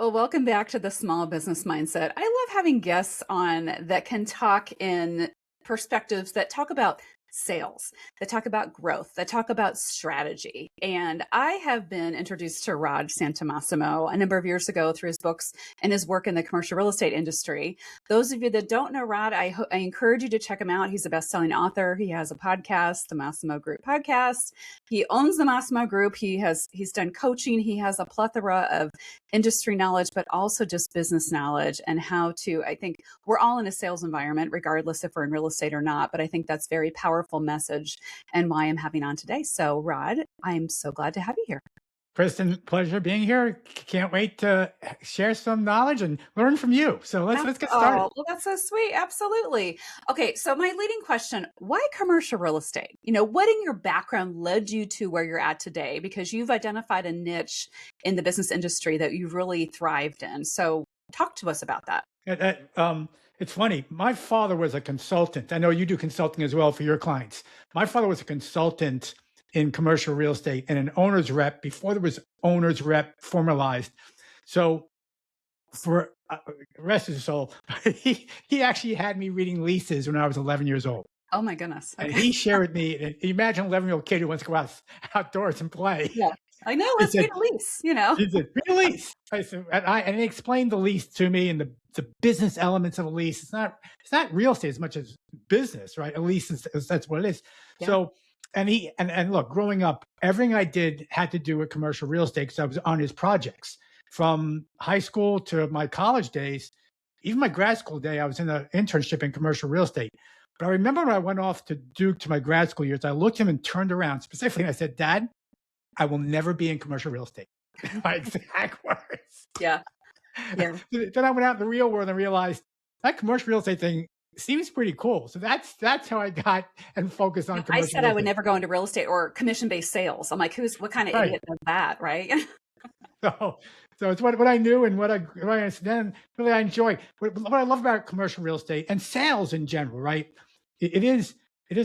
Well, welcome back to the Small Business Mindset. I love having guests on that can talk in perspectives that talk about sales, that talk about growth, that talk about strategy. And I have been introduced to Raj Santomassimo a number of years ago through his books and his work in the commercial real estate industry. Those of you that don't know Rod, I encourage you to check him out. He's a best-selling author. He has a podcast, the Massimo Group podcast. He owns the Massimo Group. He's done coaching. He has a plethora of industry knowledge, but also just business knowledge and how to, I think we're all in a sales environment, regardless if we're in real estate or not. But I think that's very powerful message and why I'm having on today. So Rod, I'm so glad to have you here. Kristen, pleasure being here. Can't wait to share some knowledge and learn from you. So let's get started. Oh, well, that's so sweet. Absolutely. Okay. So my leading question, why commercial real estate? What in your background led you to where you're at today? Because you've identified a niche in the business industry that you've really thrived in. So talk to us about that. It's funny. My father was a consultant. I know you do consulting as well for your clients. My father was a consultant in commercial real estate and an owner's rep before there was owner's rep formalized. So for rest of his soul, he actually had me reading leases when I was 11 years old. Oh my goodness. And Okay. he shared with me, and imagine an 11-year-old kid who wants to go outdoors and play. Yeah. I know. He Let's said, read a lease, he said, read a lease. I said, and he explained the lease to me and the business elements of a lease. It's not real estate as much as business, right? A lease that's what it is. Yeah. So, and look, growing up, everything I did had to do with commercial real estate because I was on his projects from high school to my college days. Even my grad school day, I was in an internship in commercial real estate. But I remember when I went off to Duke to my grad school years, I looked at him and turned around specifically and I said, Dad, I will never be in commercial real estate. My exact words. Yeah. Yeah. Then I went out in the real world and realized that commercial real estate thing seems pretty cool. So that's how I got and focused on I commercial said real I would estate. never go into real estate or commission-based sales. I'm like, what kind of Right. idiot does that, right? So it's what I knew and what I then really I enjoy. What I love about commercial real estate and sales in general, right? It is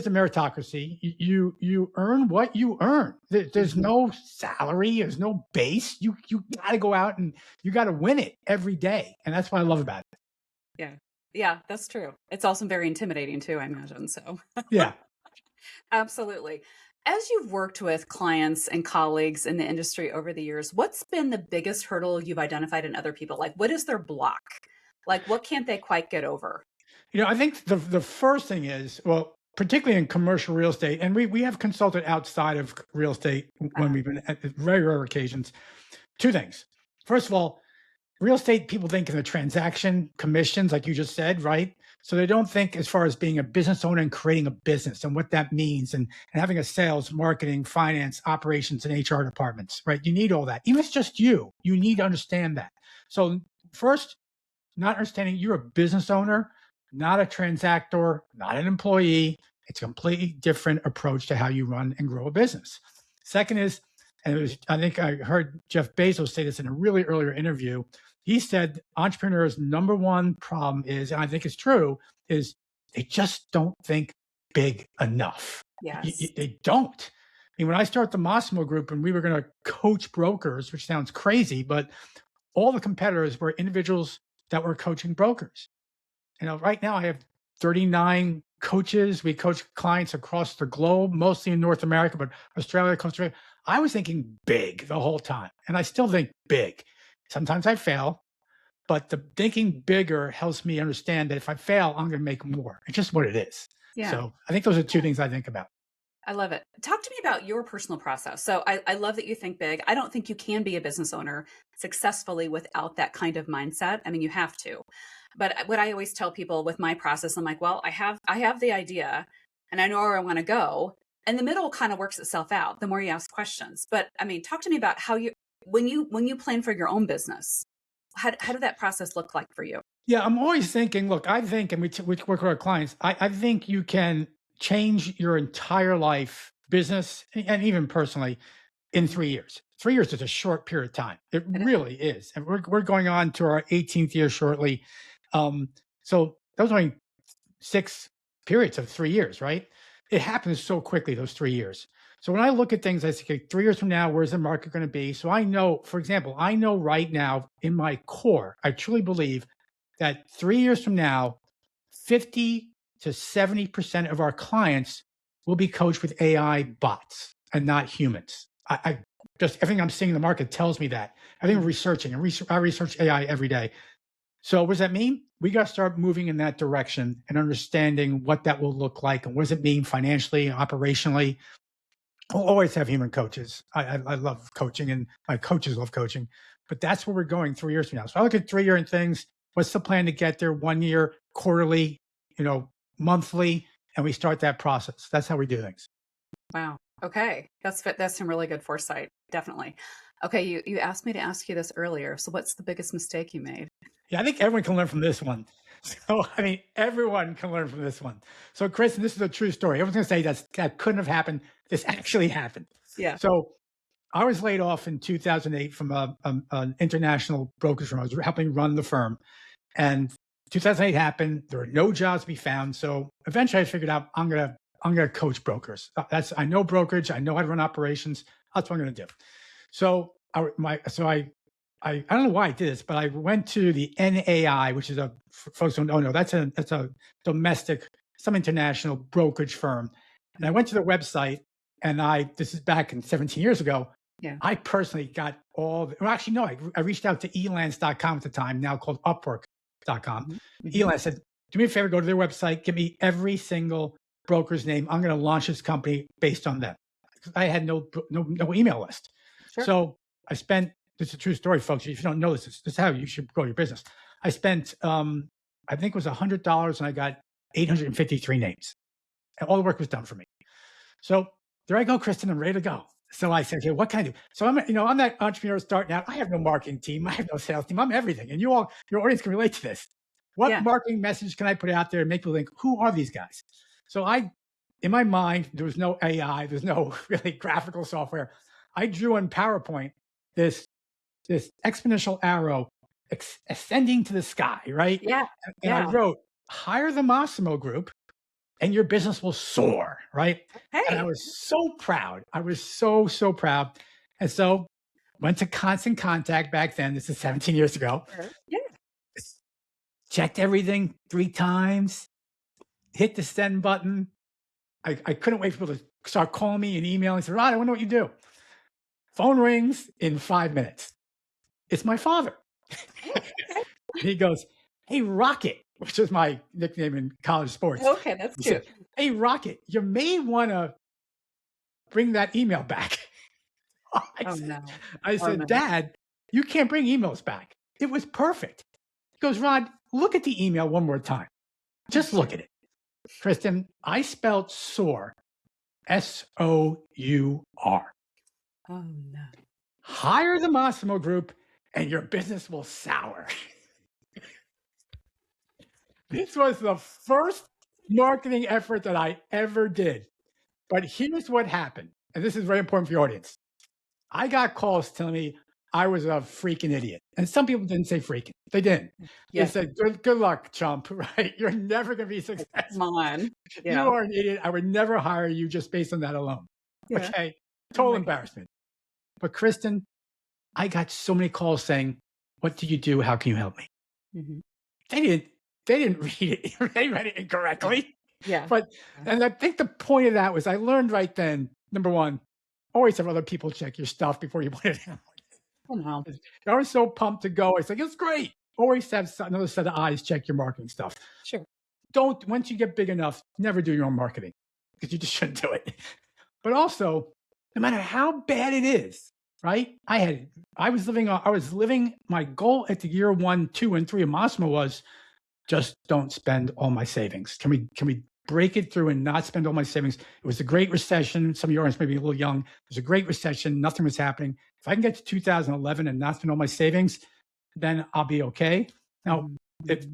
a meritocracy. You earn what you earn. There's no salary. There's no base. You got to go out and you got to win it every day, and that's what I love about it. Yeah. Yeah, that's true. It's also very intimidating too, I imagine. So Yeah. absolutely. As you've worked with clients and colleagues in the industry over the years, what's been the biggest hurdle you've identified in other people? Like, what is their block? Like, what can't they quite get over? I think the first thing is, well, particularly in commercial real estate, and we have consulted outside of real estate when we've been at very rare occasions. Two things. First of all, real estate people think in the transaction commissions, like you just said, right? So they don't think as far as being a business owner and creating a business and what that means and having a sales, marketing, finance, operations, and HR departments, right? You need all that. Even if it's just you need to understand that. So first, not understanding you're a business owner, not a transactor, not an employee. It's a completely different approach to how you run and grow a business. Second is, I think I heard Jeff Bezos say this in a really earlier interview. He said entrepreneurs' number one problem is, and I think it's true, is they just don't think big enough. Yes. They don't. I mean, when I started the Massimo Group and we were going to coach brokers, which sounds crazy, but all the competitors were individuals that were coaching brokers. Right now I have 39 coaches. We coach clients across the globe, mostly in North America, but Australia, Costa Rica. I was thinking big the whole time, and I still think big. Sometimes I fail, but the thinking bigger helps me understand that if I fail, I'm going to make more. It's just what it is. Yeah. So I think those are two things I think about. I love it. Talk to me about your personal process. So I love that you think big. I don't think you can be a business owner successfully without that kind of mindset. I mean, you have to. But what I always tell people with my process, I'm like, well, I have the idea and I know where I want to go. And the middle kind of works itself out the more you ask questions. But I mean, talk to me about how when you plan for your own business, how did that process look like for you? Yeah, I'm always thinking, look, I think, and we work with our clients, I think you can change your entire life, business, and even personally, in 3 years. 3 years is a short period of time. It really is. And we're going on to our 18th year shortly. So those are only 6 periods of 3 years, right? It happens so quickly, those 3 years. So when I look at things, I say, okay, 3 years from now, where's the market going to be? So I know, for example, I know right now in my core, I truly believe that 3 years from now, 50 to 70% of our clients will be coached with AI bots and not humans. I just everything I'm seeing in the market tells me that. I think I'm researching and I research AI every day. So what does that mean? We got to start moving in that direction and understanding what that will look like and what does it mean financially, operationally. I'll always have human coaches. I love coaching and my coaches love coaching, but that's where we're going 3 years from now. So I look at 3 year things. What's the plan to get there? 1 year, quarterly, monthly, and we start that process. That's how we do things. Wow. Okay. That's some really good foresight. Definitely. Okay. You asked me to ask you this earlier. So what's the biggest mistake you made? Yeah, I think everyone can learn from this one. So, I mean, everyone can learn from this one. So, Kristen, this is a true story. Everyone's going to say that couldn't have happened. This actually happened. Yeah. So, I was laid off in 2008 from an international brokerage firm. I was helping run the firm. And 2008 happened. There were no jobs to be found. So, eventually I figured out I'm gonna coach brokers. I know brokerage. I know how to run operations. That's what I'm going to do. So, I don't know why I did this, but I went to the NAI, which is folks don't know, that's a domestic, some international brokerage firm. And I went to their website and this is back in 17 years ago. Yeah. I personally got actually, no, I reached out to elance.com at the time, now called upwork.com. Elance said, do me a favor, go to their website, give me every single broker's name. I'm going to launch this company based on them. I had no email list. Sure. So I spent, this is a true story, folks. If you don't know this is how you should grow your business. I spent, I think it was $100 and I got 853 names. And all the work was done for me. So there I go, Kristen, I'm ready to go. So I said, okay, what can I do? So I'm that entrepreneur starting out. I have no marketing team. I have no sales team. I'm everything. And your audience can relate to this. What marketing message can I put out there and make people think, who are these guys? So in my mind, there was no AI. There's no really graphical software. I drew in PowerPoint this exponential arrow ascending to the sky, right? Yeah. And I wrote, hire the Massimo group and your business will soar, right? Hey. And I was so proud. I was so proud. And so went to Constant Contact back then. This is 17 years ago. Sure. Yeah. Checked everything 3 times, hit the send button. I couldn't wait for people to start calling me and emailing. I said, Rod, I wonder what you do. Phone rings in 5 minutes. It's my father. He goes, hey, Rocket, which is my nickname in college sports. Okay, that's cute. Said, hey, Rocket, you may want to bring that email back. I said, Dad, you can't bring emails back. It was perfect. He goes, Rod, look at the email one more time. Just look at it. Kristen, I spelled SOAR, SOUR. Oh, no. Hire the Massimo group and your business will sour. This was the first marketing effort that I ever did. But here's what happened. And this is very important for your audience. I got calls telling me I was a freaking idiot. And some people didn't say freaking. They didn't. They said, good luck, chump, right? You're never going to be successful. Come on. You are an idiot. I would never hire you just based on that alone. Yeah. Okay. Total embarrassment. But Kristen, I got so many calls saying, what do you do? How can you help me? Mm-hmm. They didn't read it. They read it incorrectly. Yeah. And I think the point of that was I learned right then, number one, always have other people check your stuff before you put it out. Oh, I was so pumped to go. It's like, it's great. Always have another set of eyes check your marketing stuff. Sure. Once you get big enough, never do your own marketing because you just shouldn't do it. But also, no matter how bad it is, right? I was living, my goal at the year 1, 2, and 3 of Massimo was just don't spend all my savings. Can we break it through and not spend all my savings? It was a great recession. Some of your audience may be a little young. It was a great recession. Nothing was happening. If I can get to 2011 and not spend all my savings, then I'll be okay. Now, it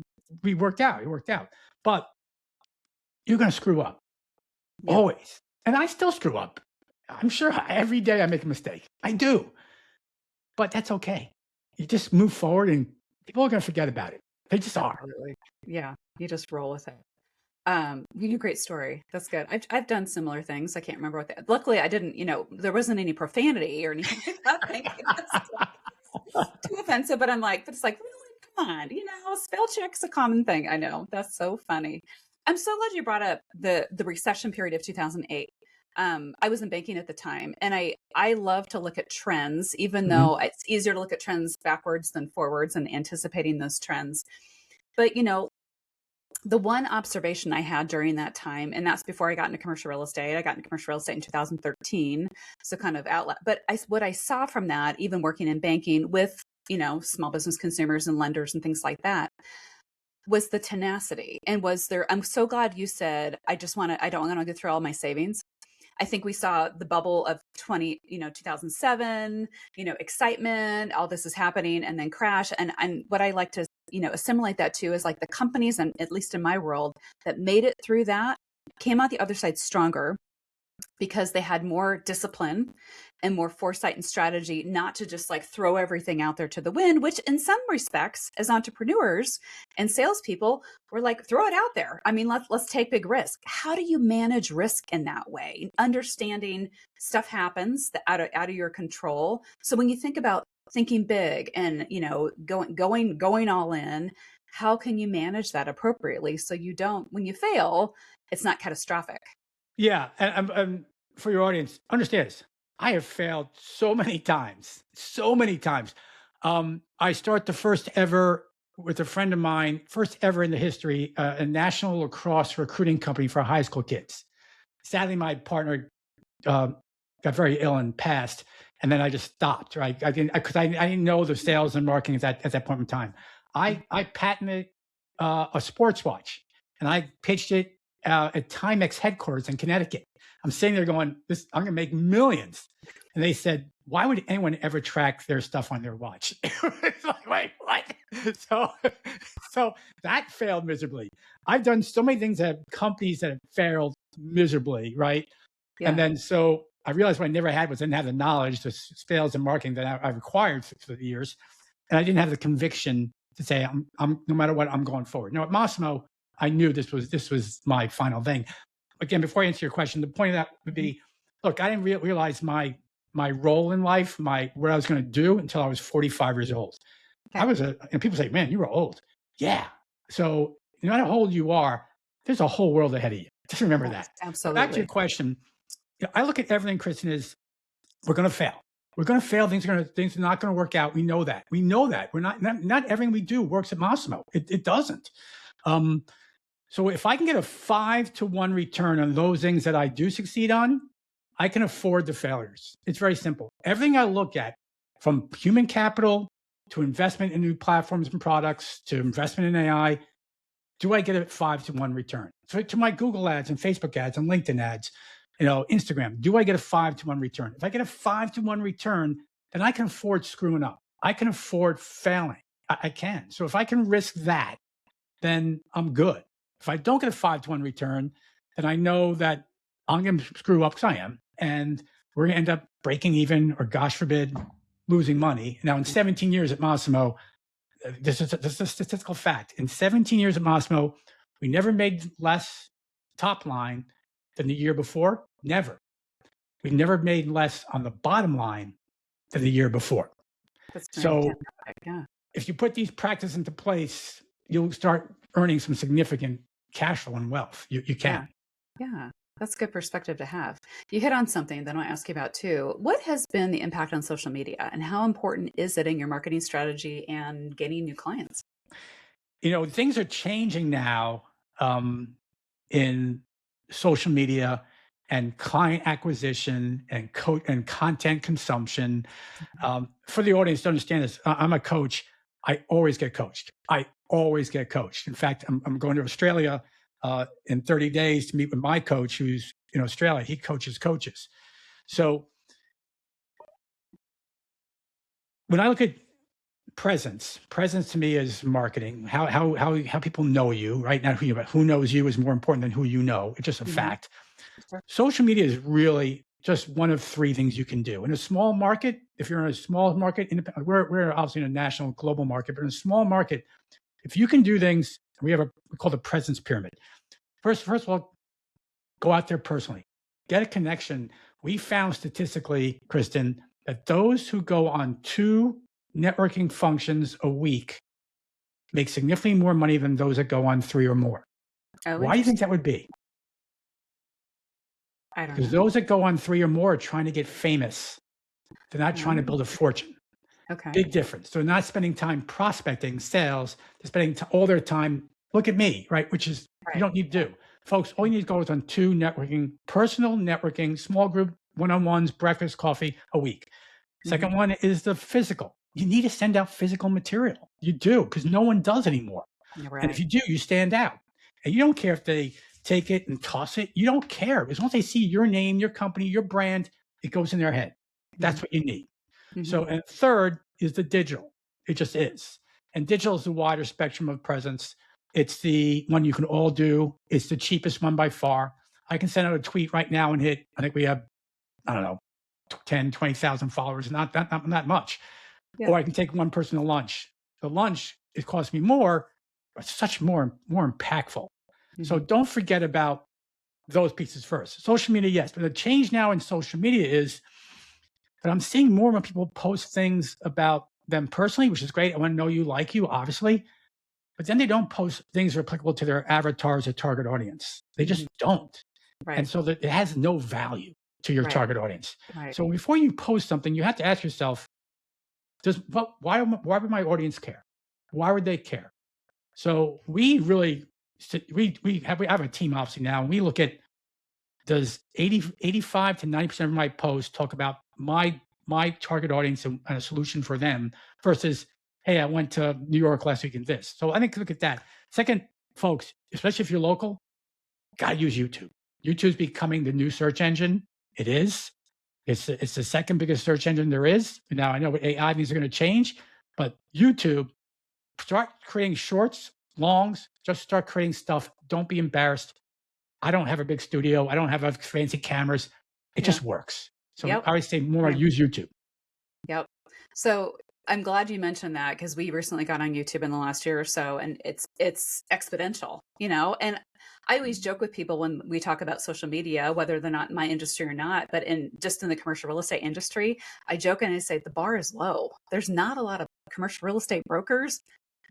worked out. It worked out. But you're going to screw up. Yeah. Always. And I still screw up. I'm sure every day I make a mistake. I do. But that's okay. You just move forward and people are going to forget about it. They just are. Yeah. You just roll with it. You great story. That's good. I've done similar things. I can't remember what that. Luckily, I didn't. There wasn't any profanity or anything like that. Thank goodness. Too offensive, but I'm like, but it's like, really, come on, spell check's a common thing. I know that's so funny. I'm so glad you brought up the recession period of 2008. I was in banking at the time, and I love to look at trends, even Mhm. though it's easier to look at trends backwards than forwards and anticipating those trends. But the one observation I had during that time, and that's before I got into commercial real estate. I got into commercial real estate in 2013, so kind of outlet. But what I saw from that, even working in banking with small business consumers and lenders and things like that, was the tenacity. And was there? I'm so glad you said I don't want to go through all my savings. I think we saw the bubble of 2007, excitement, all this is happening, and then crash. And what I like to, assimilate that to is like the companies, and at least in my world, that made it through that came out the other side stronger because they had more discipline and more foresight and strategy, not to just like throw everything out there to the wind, which in some respects, as entrepreneurs and salespeople, we're like, throw it out there. I mean, let's take big risk. How do you manage risk in that way? Understanding stuff happens that out of your control. So when you think about thinking big and going all in, how can you manage that appropriately so you don't, when you fail, it's not catastrophic? Yeah, and for your audience, understand this. I have failed so many times, so many times. I start the first ever with a friend of mine, first ever in the history, a national lacrosse recruiting company for high school kids. Sadly, my partner uh, got very ill and passed, and then I just stopped. Right, I didn't know the sales and marketing at that point in time. I patented a sports watch, and I pitched it at Timex headquarters in Connecticut. I'm sitting there going, "This, I'm going to make millions." And they said, "Why would anyone ever track their stuff on their watch?" It's like, wait, what? So, so that failed miserably. I've done so many things that companies that have failed miserably, right? And Yeah. then so I realized what I never had was I didn't have the knowledge, the sales and marketing that I required for the years, and I didn't have the conviction to say I'm no matter what I'm going forward. Now at Massimo, I knew this was my final thing. Again, before I answer your question, the point of that would Mhm. be, look, I didn't realize my role in life, what I was going to do until I was 45 years old. I Okay. was and people say, man, you were old. Yeah. So no matter how old you are, there's a whole world ahead of you. Just remember Yes, that. But back to your absolutely. question, I look at everything, Kristen, is we're going to fail. We're going to fail. Things are not going to work out. We know that. We know that. We're not everything we do works at Massimo. It doesn't. Um, so if I can get a 5-to-1 return on those things that I do succeed on, I can afford the failures. It's very simple. Everything I look at, from human capital to investment in new platforms and products to investment in AI, do I get a 5-to-1 return? So to my Google ads and Facebook ads and LinkedIn ads, Instagram, do I get a 5-to-1 return? If I get a 5-to-1 return, then I can afford screwing up. I can afford failing. I can. So if I can risk that, then I'm good. If I don't get a 5-to-1 return, then I know that I'm going to screw up because I am. And we're going to end up breaking even or, gosh forbid, losing money. Now, in 17 years at Massimo, this is a statistical fact. In 17 years at Massimo, we never made less top line than the year before. Never. We never made less on the bottom line than the year before. That's So fantastic. Yeah. if you put these practices into place, you'll start earning some significant cash flow and wealth. You Yeah. can. Yeah. That's good perspective to have. You hit on something that I want to ask you about too. What has been the impact on social media and how important is it in your marketing strategy and gaining new clients? Things are changing now in social media and client acquisition and content consumption. For the audience to understand this, I'm a coach. I always get coached. I always get coached. In fact, I'm going to Australia in 30 days to meet with my coach who's in Australia. He coaches coaches. So when I look at presence to me is marketing. How people know you right now. Who knows you is more important than who you know. It's just a Hmm. fact. Social media is really just one of three things you can do in a small market. If you're in a small market, we're obviously in a national global market, but in a small market, if you can do things, we call the presence pyramid. First of all, go out there personally. Get a connection. We found statistically, Kristen, that those who go on 2 networking functions a week make significantly more money than those that go on 3 or more. Oh, Why do you think interesting. that would be? I don't Because know. those that go on 3 or more are trying to get famous. They're not trying to Oh, build a fortune. okay. Big difference. They're not spending time prospecting sales. They're spending all their time, look at me, right? Which is, you Right. don't need to do. Folks, all you need to go is on 2 networking, personal networking, small group, one-on-ones, breakfast, coffee a week. Mhm. Second one is the physical. You need to send out physical material. You do, because no one does anymore. You're And if right. you do, you stand out. And you don't care if they take it and toss it. You don't care. As long as they see your name, your company, your brand, it goes in their head. That's Mhm. what you need. So, Mhm. and third is the digital. It just is. And digital is the wider spectrum of presence. It's the one you can all do. It's the cheapest one by far. I can send out a tweet right now and hit, I think we have, I don't know, 10, 20,000 followers, not much. Yeah. Or I can take one person to lunch. The lunch, it costs me more, but such more impactful. So Mhm. don't forget about those pieces first. Social media, yes, but the change now in social media is that I'm seeing more when people post things about them personally, which is great. I want to know you, like you, obviously, but then they don't post things that are applicable to their avatars or target audience. They Mhm. just don't. And Right. so that it has no value to your Right. target audience. Right. So before you post something, you have to ask yourself, why would my audience care? Why would they care? So we really, we have a team obviously now, and we look at, does 85 to 90% of my posts talk about my target audience and a solution for them versus, hey, I went to New York last week and this. So I think look at that. Second, folks, especially if you're local, gotta use YouTube. YouTube's becoming the new search engine. It is. It's the second biggest search engine there is. Now I know with AI things are going to change, but YouTube, start creating shorts, longs, just start creating stuff. Don't be embarrassed. I don't have a big studio. I don't have a fancy cameras. It Yeah. just works. So Yep. I would say more Right. use YouTube. Yep. So I'm glad you mentioned that because we recently got on YouTube in the last year or so, and it's exponential, you know. And I always joke with people when we talk about social media, whether they're not in my industry or not, but in just in the commercial real estate industry, I joke and I say the bar is low. There's not a lot of commercial real estate brokers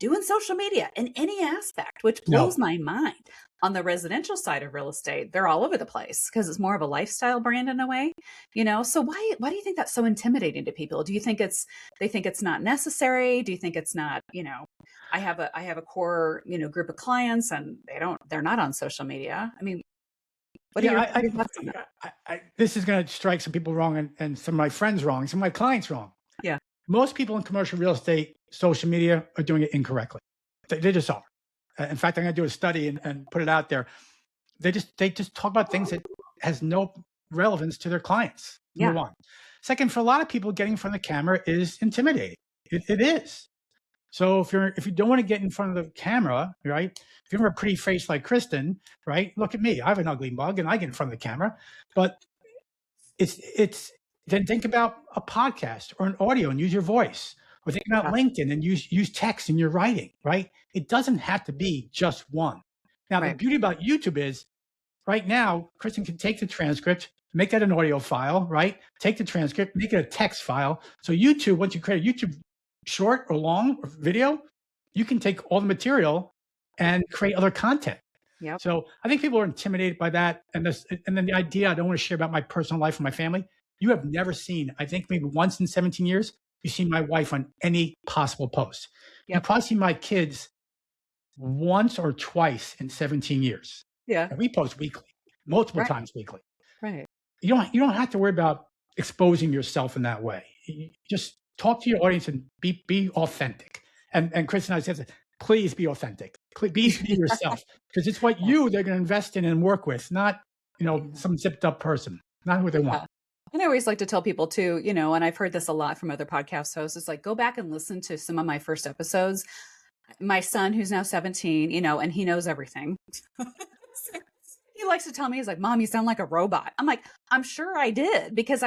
doing social media in any aspect, which blows No, my mind. On the residential side of real estate, they're all over the place because it's more of a lifestyle brand in a way, you know. So why do you think that's so intimidating to people? Do you think it's they think it's not necessary? Do you think it's not, you know, I have a core, you know, group of clients and they're not on social media. I mean, what are yeah, your thoughts on that? this is going to strike some people wrong and some of my friends wrong, some of my clients wrong. Yeah. Most people in commercial real estate, social media are doing it incorrectly. They just are. In fact, I'm going to do a study and put it out there. They just talk about things that has no relevance to their clients. Yeah. Number one. Second, for a lot of people, getting in front of the camera is intimidating. It is. So if you don't want to get in front of the camera, right? If you have a pretty face like Kristen, right? Look at me. I have an ugly mug and I get in front of the camera. But it's then think about a podcast or an audio and use your voice. Or think about Yeah. LinkedIn and use text in your writing, right? It doesn't have to be just one. Now, the Right. beauty about YouTube is right now, Kristen can take the transcript, make that an audio file, right? Take the transcript, make it a text file. So YouTube, once you create a YouTube short or long or video, you can take all the material and create other content. Yep. So I think people are intimidated by that. And then the idea, I don't want to share about my personal life and my family. You have never seen, I think maybe once in 17 years, you've seen my wife on any possible post. You Yep. probably see my kids once or twice in 17 years. Yeah. And we post weekly, multiple Right. times weekly. Right. You don't have to worry about exposing yourself in that way. You just talk to your audience and be authentic. And Chris and I said, please be authentic. Please be yourself because it's what Yeah. they're going to invest in and work with, not some zipped up person, not who they want. Yeah. And I always like to tell people too, you know, and I've heard this a lot from other podcast hosts, it's like go back and listen to some of my first episodes. My son, who's now 17, you know, and he knows everything. He likes to tell me, he's like, Mom, you sound like a robot. I'm like, I'm sure I did because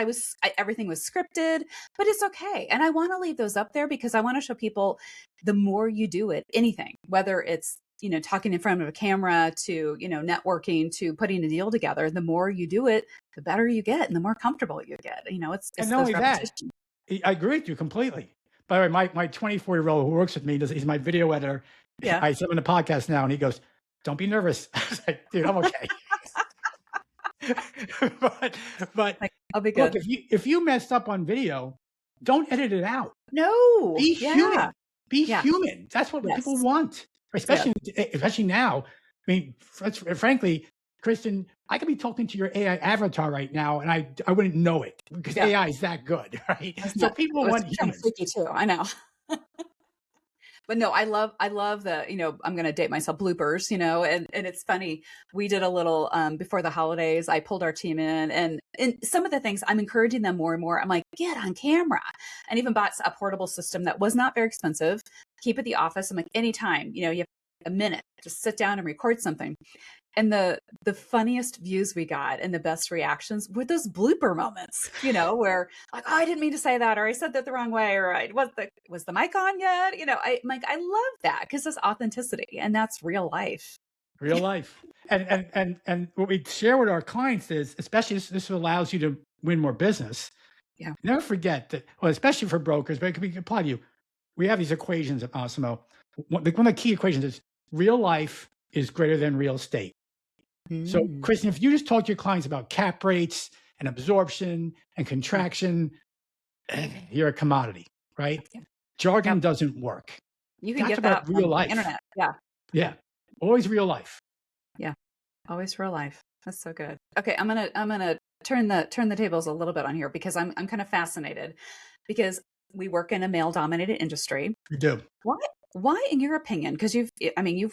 everything was scripted, but it's okay. And I want to leave those up there because I want to show people the more you do it, anything, whether it's, talking in front of a camera to, networking to putting a deal together, the more you do it, the better you get and the more comfortable you get. And It's not those only that, repetitions. I agree with you completely. By the way, my 24-year-old who works with me, he's my video editor. Yeah. I said him in the podcast now, and he goes, "Don't be nervous." I was like, "Dude, I'm okay." but Like, I'll be look, good. if you messed up on video, don't edit it out. No. Be Yeah. human. Be Yeah. human. That's what people Yes. want, Yes. especially now. I mean, frankly, Kristen, I could be talking to your AI avatar right now, and I wouldn't know it because Yeah. AI is that good, right? It So people was want kind of humans. freaky too. I know. But no, I love the, I'm going to date myself, bloopers, and it's funny. We did a little, before the holidays, I pulled our team in, and some of the things I'm encouraging them more and more. I'm like, get on camera, and even bought a portable system that was not very expensive. Keep at the office. I'm like, anytime, you have a minute, just sit down and record something. And the funniest views we got and the best reactions were those blooper moments, where like, oh, I didn't mean to say that, or I said that the wrong way, or was the mic on yet? I'm like, I love that because it's authenticity and that's real life. Real life. And what we share with our clients is, especially this allows you to win more business. Yeah. Never forget that, well, especially for brokers, but it can be applied to you. We have these equations at Massimo. One of the key equations is real life is greater than real estate. So, Mm. Kristen, if you just talk to your clients about cap rates and absorption and contraction, you're a commodity, right? Yeah. Jargon Yep. doesn't work. You can That's get that about real from the life. internet. Yeah. Yeah. Always real life. Yeah. Always real life. That's so good. Okay. I'm gonna turn the tables a little bit on here because I'm kind of fascinated because we work in a male dominated industry. You do. Why, in your opinion, because you've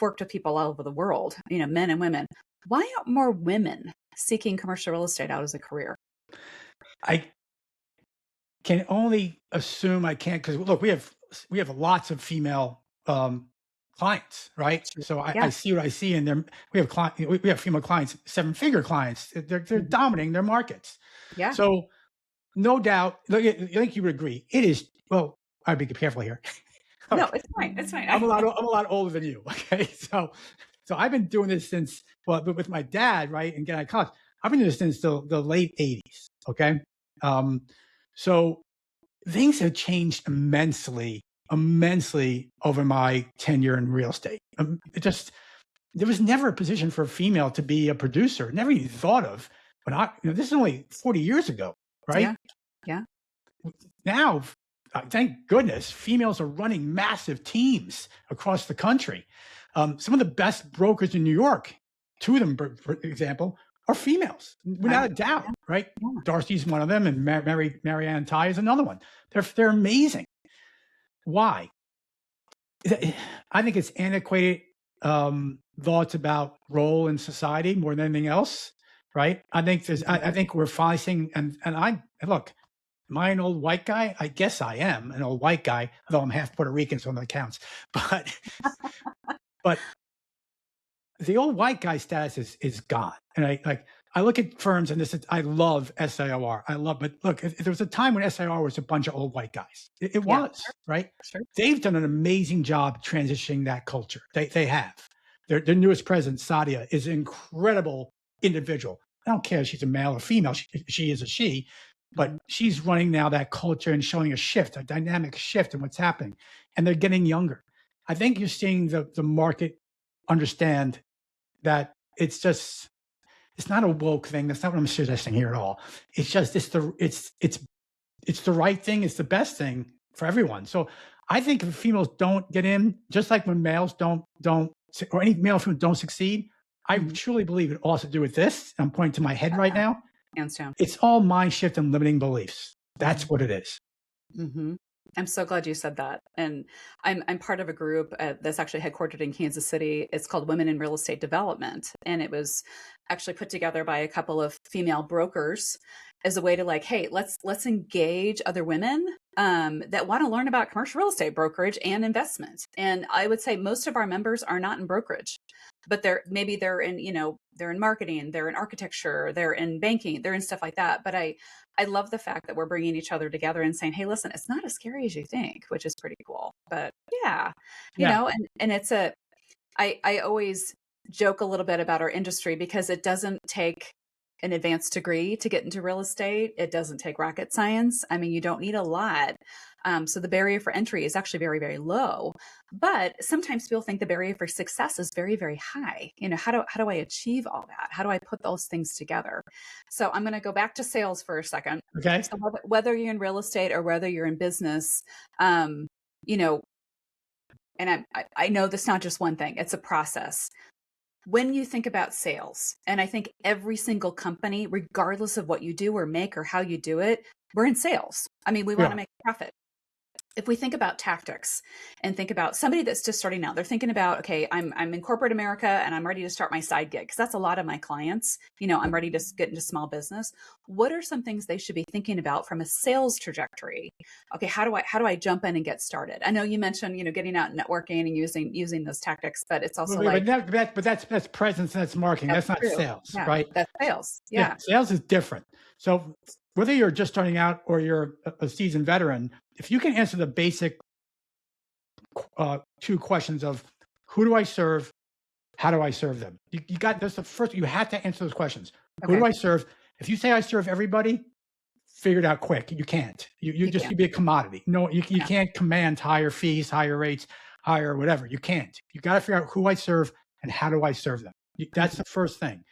worked with people all over the world, men and women, why aren't more women seeking commercial real estate out as a career? I can only assume I can't because look, we have lots of female clients, right? Sure. So I Yeah. see what I see, and we have female clients, 7-figure clients. They're Mhm. dominating their markets. Yeah. So no doubt, look, I think you would agree. It is well. I'd be careful here. No, Look, it's fine. It's fine. I'm a lot older than you. Okay, so I've been doing this since but with my dad, right? And getting out of college, I've been doing this since the late '80s. Okay, um, so things have changed immensely over my tenure in real estate. There was never a position for a female to be a producer. Never even thought of. But this is only 40 years ago, right? Yeah. Yeah. Now, thank goodness, females are running massive teams across the country. Some of the best brokers in New York, two of them, for example, are females, without a doubt, right? Yeah. Darcy's one of them, and Marianne Ty is another one. They're amazing. Why? I think it's antiquated thoughts about role in society more than anything else, right? I think we're finally seeing, and look, am I an old white guy? I guess I am an old white guy, although I'm half Puerto Rican, so that counts. But the old white guy status is gone. And I look at firms, and I love SIOR. But look, there was a time when SIOR was a bunch of old white guys. It Yeah. was, right? Sure. They've done an amazing job transitioning that culture. They have. Their newest president, Sadia, is an incredible individual. I don't care if she's a male or female. She is a she, but she's running now that culture and showing a dynamic shift in what's happening. And they're getting younger. I think you're seeing the market understand that it's not a woke thing. That's not what I'm suggesting here at all. It's just it's the right thing. It's the best thing for everyone. So I think if females don't get in, just like when males don't or any male female don't succeed, I truly believe it all has to do with this. I'm pointing to my head right now. Hands down. It's all mind shift and limiting beliefs. That's what it is. Mm-hmm. I'm so glad you said that. And I'm part of a group that's actually headquartered in Kansas City. It's called Women in Real Estate Development. And it was actually put together by a couple of female brokers as a way to hey, let's engage other women that want to learn about commercial real estate brokerage and investment. And I would say most of our members are not in brokerage, but they're in, they're in marketing, they're in architecture, they're in banking, they're in stuff like that. But I love the fact that we're bringing each other together and saying, hey, listen, it's not as scary as you think, which is pretty cool. But yeah, and it's I always joke a little bit about our industry because it doesn't take an advanced degree to get into real estate. It doesn't take rocket science. I mean, you don't need a lot. So the barrier for entry is actually very, very low. But sometimes people think the barrier for success is very, very high. You know, how do I achieve all that? How do I put those things together? So I'm going to go back to sales for a second. Okay. So whether you're in real estate or whether you're in business, you know, and I know this is not just one thing, it's a process. When you think about sales, and I think every single company, regardless of what you do or make or how you do it, we're in sales. I mean, we want to Yeah. make a profit. If we think about tactics and think about somebody that's just starting out, they're thinking about, okay, I'm in corporate America and I'm ready to start my side gig because that's a lot of my clients. You know, I'm ready to get into small business. What are some things they should be thinking about from a sales trajectory? Okay, how do I jump in and get started? I know you mentioned, you know, getting out and networking and using those tactics, but it's also like But that's presence and that's marketing. That's not true. sales, Yeah, right? that's sales. Yeah, Yeah. sales is different. So whether you're just starting out or you're a seasoned veteran, if you can answer the basic two questions of who do I serve, how do I serve them? You got that's the first. You have to answer those questions. Who do Okay. I serve? If you say I serve everybody, figure it out quick. You can't. You just can. you be a commodity. No, you Yeah. can't command higher fees, higher rates, higher whatever. You can't. You got to figure out who I serve and how do I serve them. That's the first thing.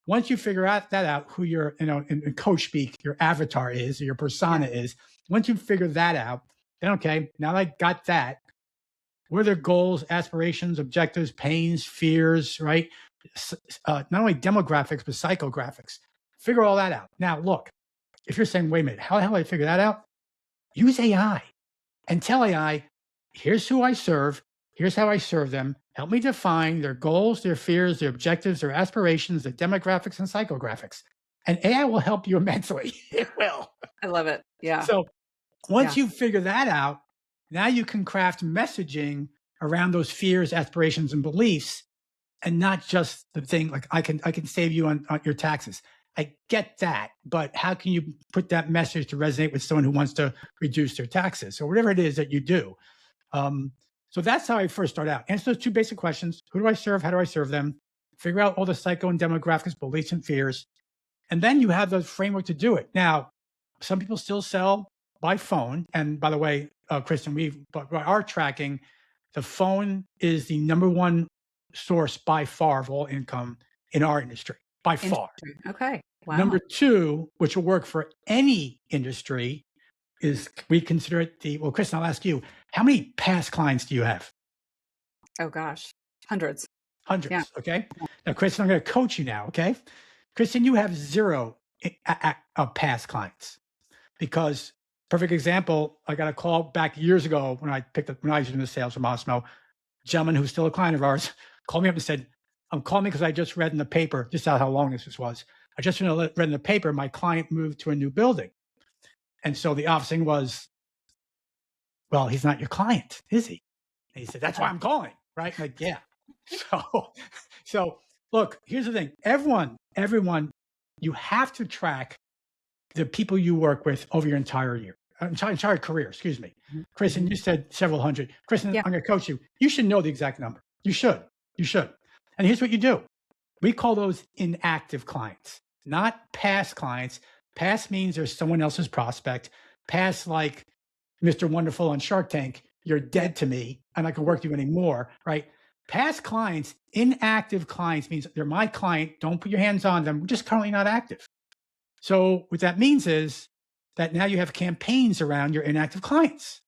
Once you figure out who your, you know, in coach speak, your avatar is, or your persona is. Once you figure that out, then okay, now that I got that, what are their goals, aspirations, objectives, pains, fears, right? Not only demographics, but psychographics. Figure all that out. Now, look, if you're saying, wait a minute, how the hell do I figure that out? Use AI and tell AI, here's who I serve. Here's how I serve them. Help me define their goals, their fears, their objectives, their aspirations, their demographics and psychographics. And AI will help you immensely. It will. I love it. Yeah. So Yeah. once you figure that out, now you can craft messaging around those fears, aspirations, and beliefs, and not just the thing like I can save you on your taxes. I get that, but how can you put that message to resonate with someone who wants to reduce their taxes or whatever it is that you do? So that's how I first start out. Answer those two basic questions: who do I serve? How do I serve them? Figure out all the psycho and demographics, beliefs, and fears, and then you have the framework to do it. Now, some people still sell by phone, and by the way, Kristen, by our tracking, the phone is the number one source by far of all income in our industry, by far. Okay. Wow. Number two, which will work for any industry, is we consider it well, Kristen, I'll ask you, how many past clients do you have? Oh gosh. Hundreds. Hundreds. Yeah. Okay. Now, Kristen, I'm going to coach you now. Okay. Kristen, you have zero past clients because perfect example. I got a call back years ago when I was doing the sales from Santomassimo. Gentleman who's still a client of ours called me up and said, I'm calling because I just read in the paper, just out how long this was. I just read in the paper, my client moved to a new building. And so the obvious thing was, well, he's not your client, is he? And he said, that's why I'm calling, right? Like, yeah. So look, here's the thing. Everyone, you have to track the people you work with over your entire year, entire career, excuse me. Kristen, you said several hundred. Kristen, I'm going to coach you. You should know the exact number. You should. And here's what you do. We call those inactive clients, not past clients. Past means there's someone else's prospect. Past, like Mr. Wonderful on Shark Tank, you're dead to me and I can work with you anymore, right? Past clients, inactive clients means they're my client. Don't put your hands on them. We're just currently not active. So what that means is that now you have campaigns around your inactive clients.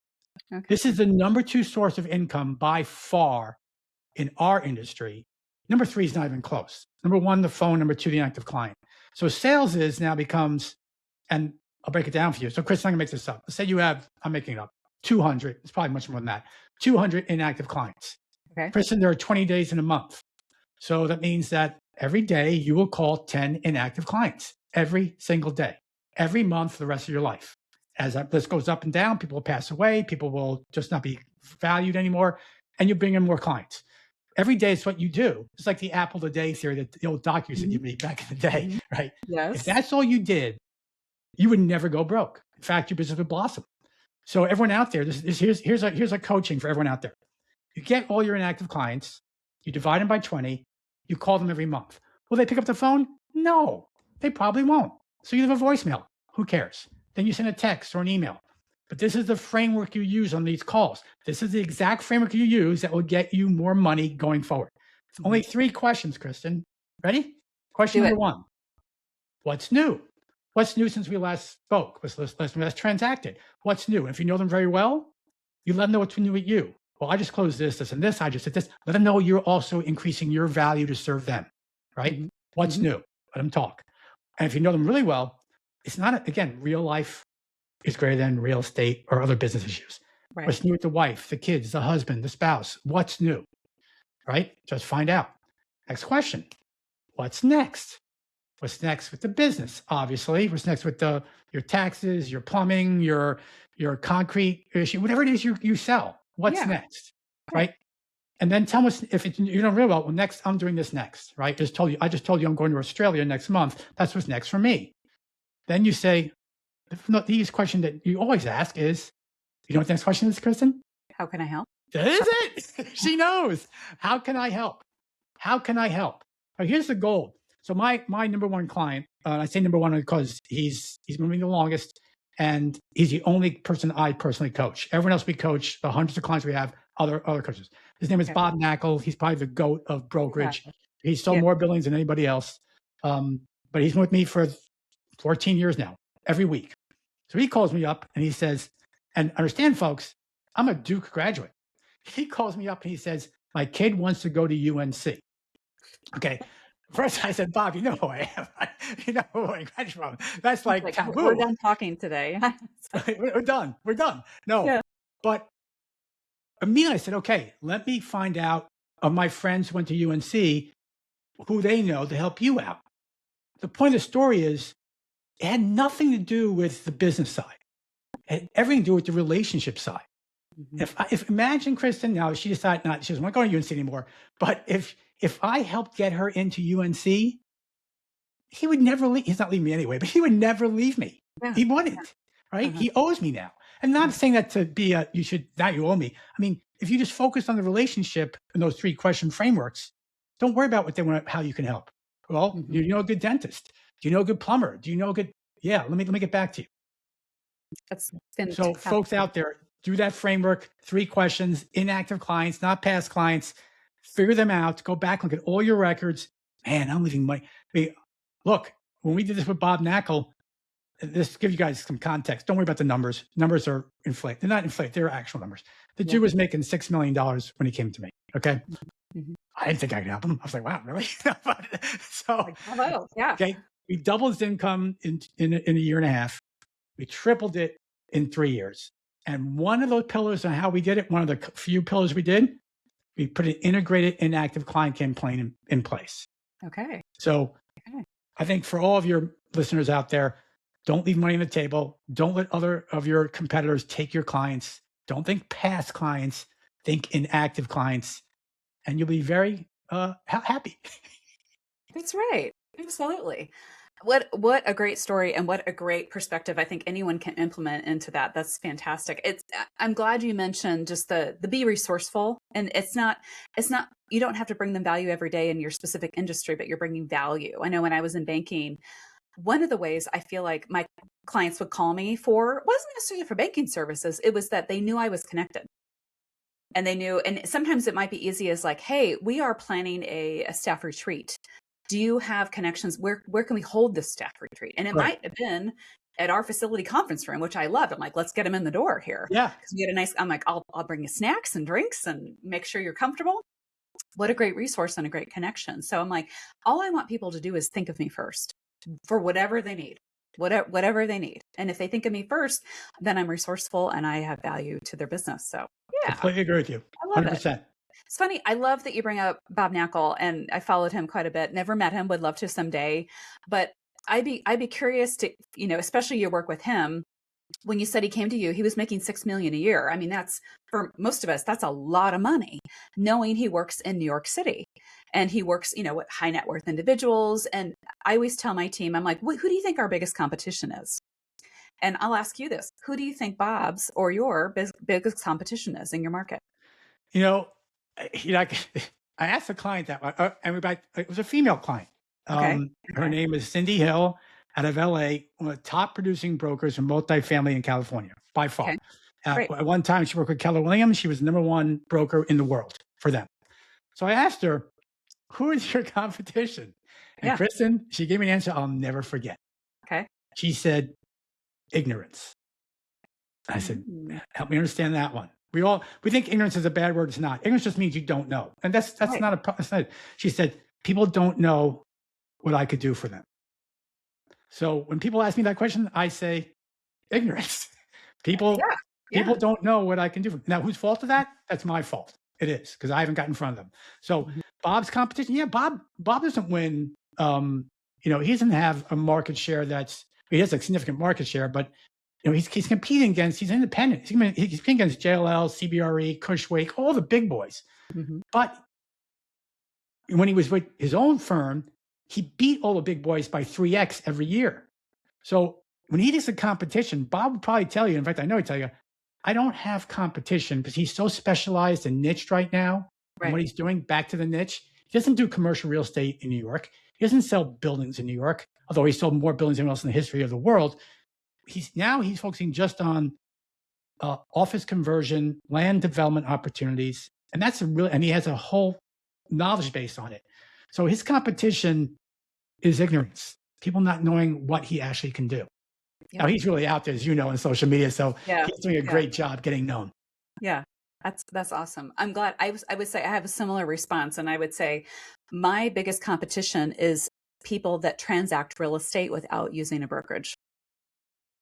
Okay. This is the number two source of income by far in our industry. Number three is not even close. Number one, the phone. Number two, the inactive client. So sales becomes, and I'll break it down for you. So Chris, I'm gonna make this up. Let's say you have, I'm making it up, 200, it's probably much more than that, 200 inactive clients. Okay. Kristen, there are 20 days in a month. So that means that every day you will call 10 inactive clients, every single day, every month for the rest of your life. As that list goes up and down, people will pass away, people will just not be valued anymore, and you bring in more clients. Every day is what you do. It's like the apple a day theory that the old doctors said you made back in the day, right? Yes. If that's all you did, you would never go broke. In fact, your business would blossom. So everyone out there, here's a coaching for everyone out there. You get all your inactive clients, You divide them by 20. You call them every month. Will they pick up the phone? No, they probably won't. So you leave a voicemail. Who cares? Then you send a text or an email. But this is the framework you use on these calls. This is the exact framework you use that will get you more money going forward. It's only 3 questions, Kristen. Ready? Question Do number it. 1. What's new? What's new since we last spoke? What's last transacted? What's new? And if you know them very well, you let them know what's new with you. Well, I just closed this, and this. I just did this. Let them know you're also increasing your value to serve them, right? Mm-hmm. What's new? Let them talk. And if you know them really well, it's not, again, real life is greater than real estate or other business issues. Right. What's new with the wife, the kids, the husband, the spouse? What's new, right? Just find out. Next question. What's next? What's next with the business? Obviously, what's next with your taxes, your plumbing, your concrete issue, whatever it is you sell. What's Yeah. next, right? And then tell us if you don't real well. Next, I'm doing this next, right? I just told you I'm going to Australia next month. That's what's next for me. Then you say, the easiest question that you always ask is, you know what the next question is, Kristen? How can I help? That is it. She knows. How can I help? How can I help? Now, here's the goal. So my number one client, I say number one because he's been with me the longest, and he's the only person I personally coach. Everyone else we coach, the hundreds of clients we have, other coaches. His name is Bob Knackel. He's probably the GOAT of brokerage. Gotcha. He's sold more billings than anybody else. But he's been with me for 14 years now, every week. So he calls me up and he says, and understand, folks, I'm a Duke graduate. He calls me up and he says, my kid wants to go to UNC. Okay. First, I said, Bob, you know who I am. You know who I graduated from. That's like taboo. We're done talking today. We're done. We're done. No. But immediately I said, okay, let me find out of my friends who went to UNC who they know to help you out. The point of the story is it had nothing to do with the business side. It had everything to do with the relationship side. If imagine Kristen, now she decided she doesn't want to go to UNC anymore, but if I helped get her into UNC, he would never leave. He's not leaving me anyway, but he would never leave me. Yeah. He wouldn't, right? He owes me now. And not saying that to be now you owe me. I mean, if you just focus on the relationship in those 3 question frameworks, don't worry about what they want, how you can help. Well, do you know a good dentist? Do you know a good plumber? Do you know a good, let me get back to you. That's so folks out there, do that framework, 3 questions, inactive clients, not past clients, figure them out, go back, look at all your records. Man, I'm leaving money. Look, when we did this with Bob Knackel, this give you guys some context. Don't worry about the numbers. Numbers are inflated. They're not inflated. They're actual numbers. The Jew was making $6 million when he came to me. Okay. I didn't think I could help him. I was like, wow, really? Okay. We doubled his income in a year and a half. We tripled it in 3 years. And one of those pillars on how we did it, one of the few pillars we did, we put an integrated inactive client campaign in place. Okay. So I think for all of your listeners out there, don't leave money on the table. Don't let other of your competitors take your clients. Don't think past clients. Think inactive clients. And you'll be very happy. That's right. Absolutely. What a great story and what a great perspective I think anyone can implement into that. That's fantastic. I'm glad you mentioned just the be resourceful, and it's not you don't have to bring them value every day in your specific industry, but you're bringing value. I know when I was in banking, one of the ways I feel like my clients would call me for wasn't necessarily for banking services. It was that they knew I was connected. And they knew, and sometimes it might be easy as like, hey, we are planning a staff retreat. Do you have connections? Where can we hold this staff retreat? And it might have been at our facility conference room, which I loved. I'm like, let's get them in the door here. Yeah. Because we had a nice, I'm like, I'll bring you snacks and drinks and make sure you're comfortable. What a great resource and a great connection. So I'm like, all I want people to do is think of me first for whatever they need. Whatever they need. And if they think of me first, then I'm resourceful and I have value to their business. So yeah. Completely agree with you. I love 100%. it. It's funny. I love that you bring up Bob Knackel, and I followed him quite a bit. Never met him, would love to someday. But I'd be curious to, especially your work with him. When you said he came to you, he was making $6 million a year. I mean, that's for most of us, that's a lot of money, knowing he works in New York City and he works, with high net worth individuals. And I always tell my team, I'm like, who do you think our biggest competition is? And I'll ask you this, who do you think Bob's or your biggest competition is in your market? I asked the client that, it was a female client. Okay. Her Okay. name is Cindy Hill out of LA, one of the top producing brokers in multifamily in California, by far. Okay. Great. At one time, she worked with Keller Williams. She was the number one broker in the world for them. So I asked her, who is your competition? And Yeah. Kristen, she gave me an answer I'll never forget. Okay. She said, ignorance. I said, Mm. help me understand that one. We think ignorance is a bad word. It's not. Ignorance just means you don't know. And that's Right. not that's not it. She said, people don't know what I could do for them. So when people ask me that question, I say ignorance. People don't know what I can do for them. Now, whose fault is that? That's my fault. It is, because I haven't got in front of them. So Mhm. Bob's competition, yeah, Bob doesn't win. He doesn't have a market share he has a significant market share, but he's competing against, he's independent. He's competing against JLL, CBRE, Cushwick, all the big boys. Mhm. But when he was with his own firm, he beat all the big boys by 3x every year. So when he does a competition, Bob would probably tell you, in fact, I know he'd tell you, I don't have competition because he's so specialized and niched right now. And what Right. he's doing, back to the niche, he doesn't do commercial real estate in New York. He doesn't sell buildings in New York, although he sold more buildings than anyone else in the history of the world. He's focusing just on office conversion, land development opportunities, and and he has a whole knowledge base on it. So his competition is ignorance, people not knowing what he actually can do. Yeah. Now he's really out there, as you know, in social media, so Yeah. he's doing a Yeah. great job getting known. Yeah. That's awesome. I'm glad. I would say I have a similar response, and I would say my biggest competition is people that transact real estate without using a brokerage.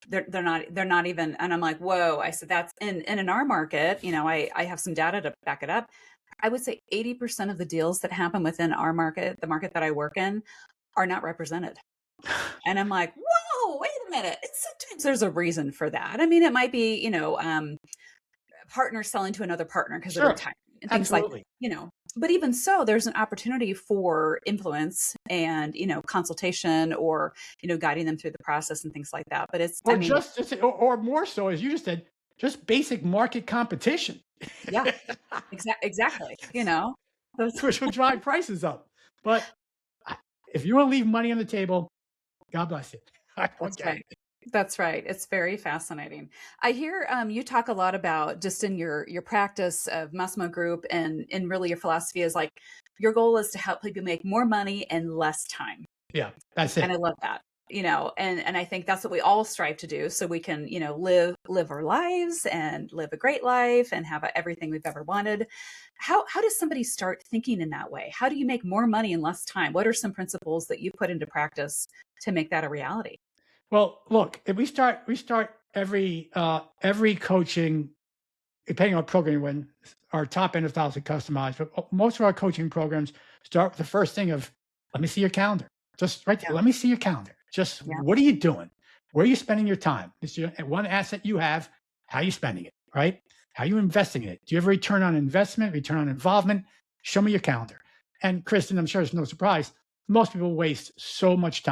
They're not even, and I'm like, whoa. I said that's in our market, I have some data to back it up. I would say 80% of the deals that happen within our market, the market that I work in, are not represented. And I'm like, whoa, wait a minute. Sometimes there's a reason for that. I mean, it might be, partner selling to another partner because of Sure, retirement and things like, absolutely. but even so, there's an opportunity for influence and, consultation or, guiding them through the process and things like that. But Or or more so, as you just said, just basic market competition. yeah, exactly. Those- Which will drive prices up. But if you want to leave money on the table, God bless you. I don't That's get right. it. That's right. It's very fascinating. I hear you talk a lot about just in your practice of Massimo Group and really your philosophy is like your goal is to help people make more money in less time. Yeah, that's And I it. love that. And I think that's what we all strive to do so we can, live our lives and live a great life and have everything we've ever wanted. How does somebody start thinking in that way? How do you make more money in less time? What are some principles that you put into practice to make that a reality? Well, look, if we start every coaching, depending on program you're in, our top end of 1,000 customized, but most of our coaching programs start with the first thing of, let me see your calendar. Just right there, Yeah. let me see your calendar. Just Yeah. what are you doing? Where are you spending your time? It's one asset you have. How are you spending it, right? How are you investing in it? Do you have a return on investment, return on involvement? Show me your calendar. And Kristen, I'm sure it's no surprise, most people waste so Yes. much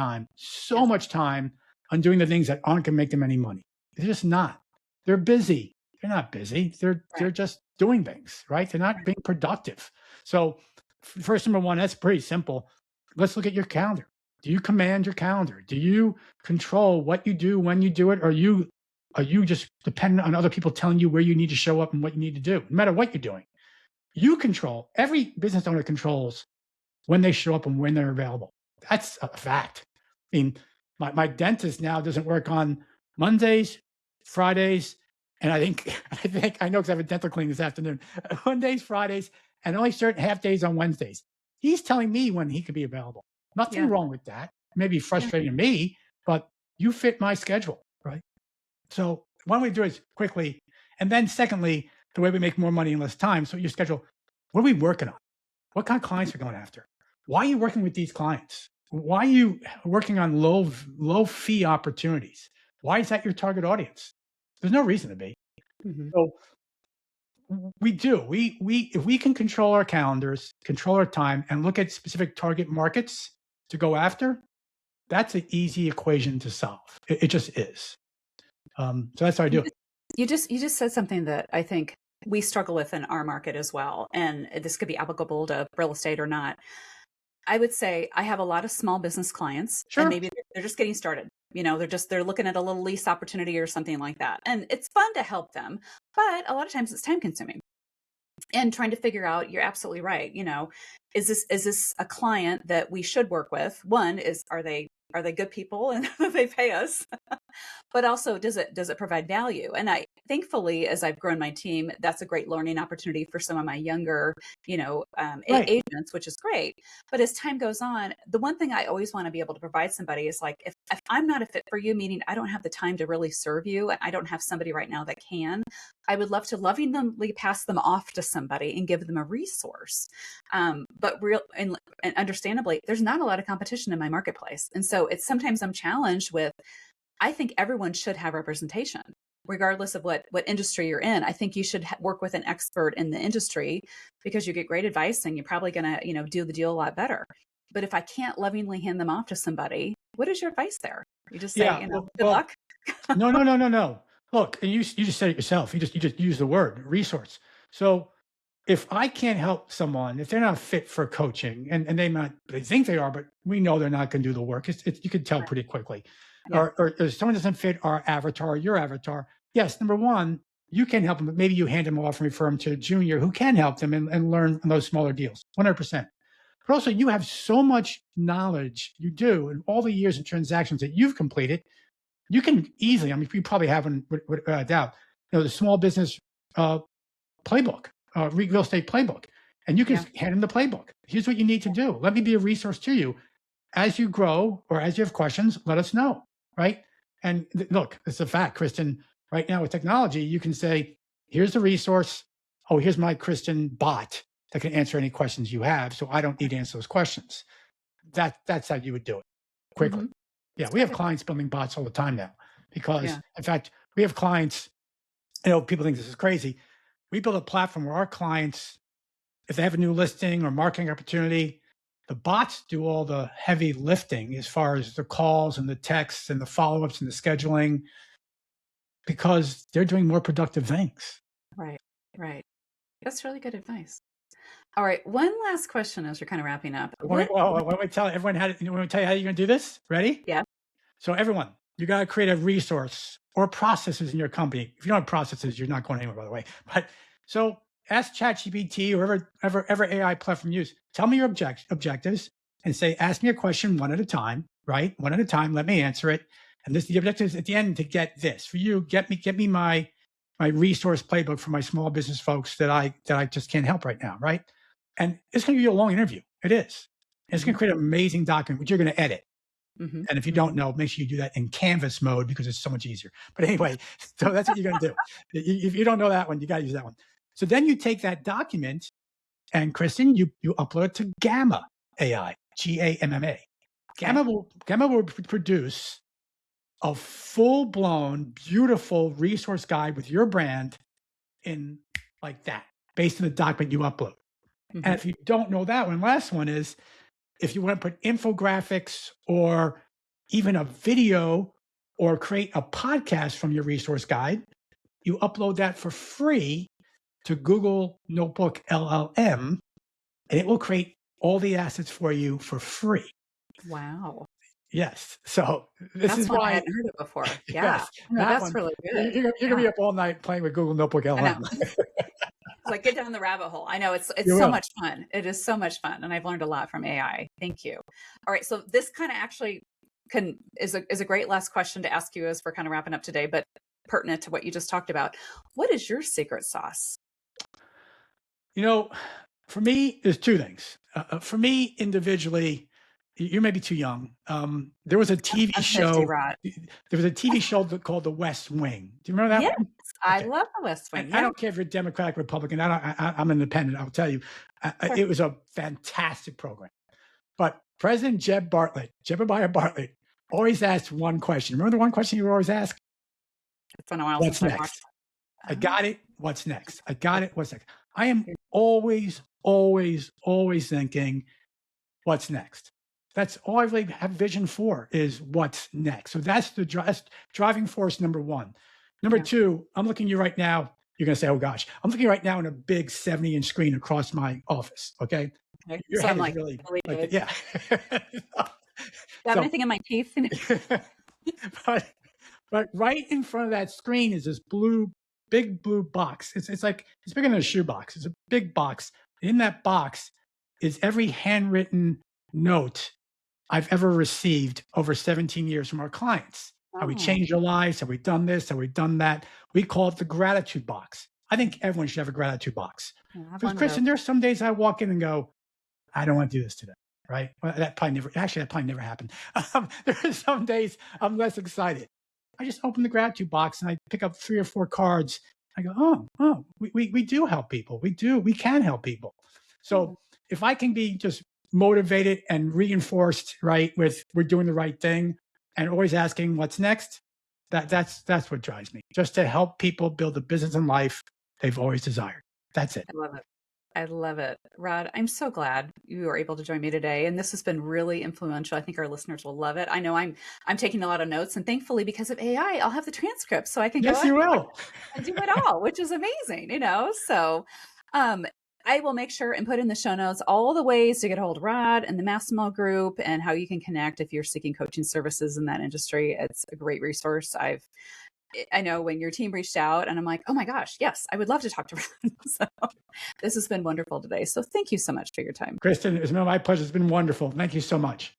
time on doing the things that aren't going to make them any money. They're just not. They're busy. They're not busy. They're Right. just doing things, right? They're not Right. being productive. So, first number one, that's pretty simple. Let's look at your calendar. Do you command your calendar? Do you control what you do when you do it? Or are you just dependent on other people telling you where you need to show up and what you need to do, no matter what you're doing? You control. Every business owner controls when they show up and when they're available. That's a fact. I mean, my dentist now doesn't work on Mondays, Fridays, and I know because I have a dental cleaning this afternoon. Mondays, Fridays, and only certain half days on Wednesdays. He's telling me when he could be available. Nothing Yeah. wrong with that. Maybe Yeah. frustrating to me, but you fit my schedule, right? So one way to do it is quickly, and then secondly, the way we make more money in less time. So your schedule. What are we working on? What kind of clients are we going after? Why are you working with these clients? Why are you working on low fee opportunities? Why is that your target audience? There's no reason to be. Mhm. So we do. If we can control our calendars, control our time, and look at specific target markets to go after, that's an easy equation to solve. It just is. So that's how I You do it. just you just said something that I think we struggle with in our market as well, and this could be applicable to real estate or not. I would say I have a lot of small business clients, and Sure. maybe they're just getting started. They're looking at a little lease opportunity or something like that. And it's fun to help them, but a lot of times it's time consuming. And trying to figure out, you're absolutely right. Is this a client that we should work with? One is, are they good people and they pay us? But also, does it provide value? And I thankfully, as I've grown my team, that's a great learning opportunity for some of my younger Right. agents, which is great. But as time goes on, the one thing I always want to be able to provide somebody is, like, if I'm not a fit for you, meaning I don't have the time to really serve you and I don't have somebody right now that can, I would love to lovingly pass them off to somebody and give them a resource. But real and understandably, there's not a lot of competition in my marketplace. And so it's sometimes I'm challenged with, I think everyone should have representation, regardless of what industry you're in. I think you should work with an expert in the industry, because you get great advice and you're probably going to, do the deal a lot better. But if I can't lovingly hand them off to somebody, what is your advice there? You just say, Yeah. good luck. No, no, no, no, no. Look, and you just said it yourself. You just use the word resource. So if I can't help someone, if they're not fit for coaching, and they think they are, but we know they're not going to do the work. You can tell Right. pretty quickly. Yeah. Or if someone doesn't fit our avatar, your avatar. Yes, number one, you can help them, but maybe you hand them off and refer them to a junior who can help them and learn from those smaller deals. 100%. But also, you have so much knowledge, you do, in all the years of transactions that you've completed. You can easily, I mean, you probably haven't, without a doubt, the small business uh, playbook, real estate playbook, and you can Yeah. hand them the playbook. Here's what you need to do. Let me be a resource to you. As you grow or as you have questions, let us know, right? And look, it's a fact, Kristen. Right now with technology, you can say, here's the resource. Oh, here's my Kristen bot that can answer any questions you have, so I don't need to answer those questions. That's how you would do it quickly. Mm-hmm. Yeah, It's we have perfect. clients building bots all the time now because, Yeah. in fact, we have clients, people think this is crazy. We build a platform where our clients, if they have a new listing or marketing opportunity, the bots do all the heavy lifting as far as the calls and the texts and the follow-ups and the scheduling, because they're doing more productive things. Right. Right. That's really good advice. All right. One last question as we're kind of wrapping up. Wait, well, wait, tell everyone how to, want to tell you how you're going to do this? Ready? Yeah. So everyone, you got to create a resource or processes in your company. If you don't have processes, you're not going anywhere, by the way. But so ask ChatGPT or whatever AI platform you use. Tell me your objectives and say, ask me a question one at a time, right? One at a time. Let me answer it. And the objective is at the end to get this. For you, get me my resource playbook for my small business folks that I just can't help right now, right? And it's going to be a long interview. It is. And it's going to create an amazing document, which you're going to edit. Mm-hmm. And if you don't know, make sure you do that in Canvas mode because it's so much easier. But anyway, so that's what you're going to do. If you don't know that one, you got to use that one. So then you take that document and Kristen, you upload it to Gamma AI, Gamma. Gamma will produce a full-blown, beautiful resource guide with your brand in like that, based on the document you upload. Mm-hmm. And if you don't know that one, last one is, if you want to put infographics or even a video or create a podcast from your resource guide, you upload that for free to Google Notebook LLM, and it will create all the assets for you for free. Wow. Yes. So this is One I why. hadn't heard of before. Yeah. Yes, No, that's one. really good. You're going to be up all night playing with Google Notebook I know. LLM. It's like, get down the rabbit hole. I know it's You so will. much fun. It is so much fun. And I've learned a lot from AI. Thank you. All right. So this kind of actually is a great last question to ask you as we're kind of wrapping up today, but pertinent to what you just talked about. What is your secret sauce? For me, there's two things. For me individually, you may be too young. There was a TV I'm 50, show. Rod. There was a TV show called The West Wing. Do you remember that Yes, one? I Okay. love the West Wing. And I don't care if you're Democratic, Republican. I'm independent. I'll tell you, it was a fantastic program. But President Jebediah Bartlett, always asked one question. Remember the one question you always ask? It's been a while What's since I watched next? it. I got it. What's next? I got it. What's next? I am always thinking, what's next? That's all I really have vision for, is what's next. So that's the driving force number one. Number two, I'm looking at you right now. you're going to say, oh gosh, I'm looking right now on a big 70-inch screen across my office. Okay. Okay. Your So head I'm is like, really do like, yeah. you have So, anything in my teeth? but, but right in front of that screen is this big blue box. It's like, it's bigger than a shoebox. It's a big box. In that box is every handwritten note I've ever received over 17 years from our clients. How we Oh, changed their lives, how we done this, how we done that. We call it the gratitude box. I think everyone should have a gratitude box. yeah, I have Because one of those. Kristen, there's some days I walk in and go, I don't want to do this today. Right? Well, that probably never happened. There are some days I'm less excited. I just open the gratitude box and I pick up 3 or 4 cards. I go, we do help people. We can help people. Yeah, So if I can be just motivated and reinforced, right, with we're doing the right thing and always asking what's next, that's what drives me. Just to help people build the business and life they've always desired. That's it. I love it. I love it. Rod, I'm so glad you were able to join me today. And this has been really influential. I think our listeners will love it. I know I'm taking a lot of notes, and thankfully because of AI, I'll have the transcript so I can go Yes, you will. and do it all, which is amazing, you know? So um I will make sure and put in the show notes all the ways to get a hold of Rod and the Massimo group and how you can connect if you're seeking coaching services in that industry. It's a great resource. I know when your team reached out and I'm like, oh my gosh, yes, I would love to talk to Rod. So this has been wonderful today. So thank you so much for your time. Kristen, it's been my pleasure. It's been wonderful. Thank you so much.